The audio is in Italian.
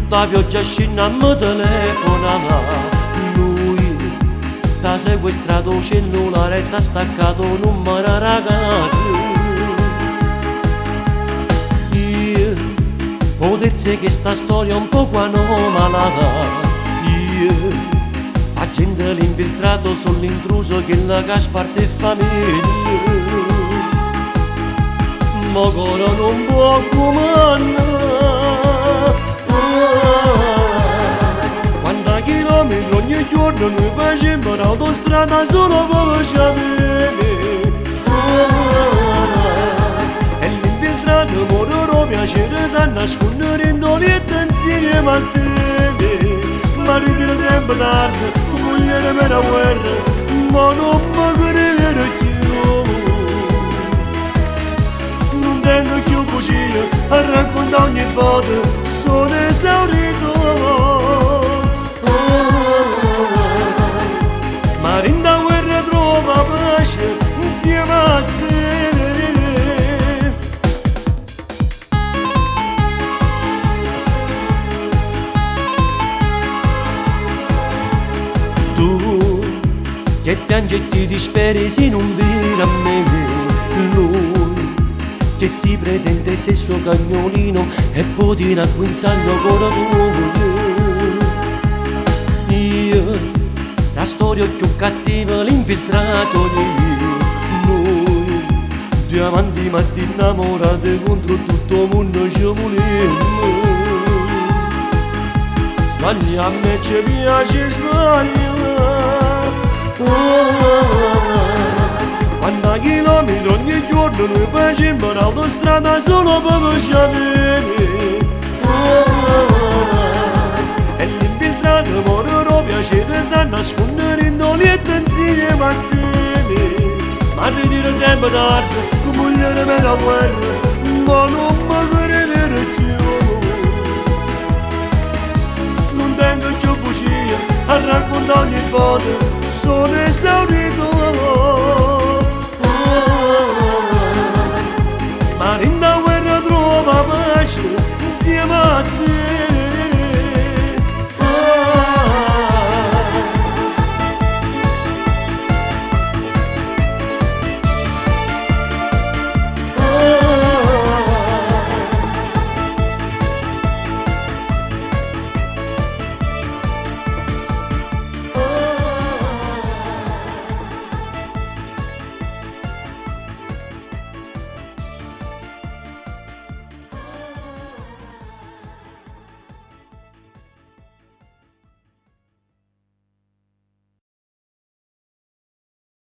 la pioggia scende mi telefona, lui t'ha sequestrato il cellulare e t'ha staccato il numero ragazzi. Io ho detto che sta storia è un po' anomala, io la gente l'infiltrato sull'intruso che la casparte famiglia. Ma ancora non può comandare. Quanta chilometri ogni giorno noi facciamo l'autostrada solo per sapere. E l'infiltrato moro piacere sa nascondere in dolietta insieme a te. Ma ritiro sempre tardi, vogliere per la guerra, ma non mi credere più. Non tengo più bugie a raccontare ogni volta, sono esaurito. Ma in da guerra trova pace insieme a te. Tu che piangi e ti disperi se non vedi a me, lui che ti pretende sesso cagnolino e poi ti racquinzaglia ancora tu. Io la storia più cattiva l'infiltrato di noi, diamanti ma ti innamorate contro tutto il mondo ci volemmo. Sbaglia a me ci piace sbagliare. Quanta chilometri ogni giorno noi facciamo l'autostrada solo per sapere. E l'infiltrato moro piacere sa nascondere in dolietta insieme a te. Ma ritiro sempre tardi, vogliere per la guerra, ma non mi credere più. Non tengo più bugie a raccontare ogni volta, sono esaurito.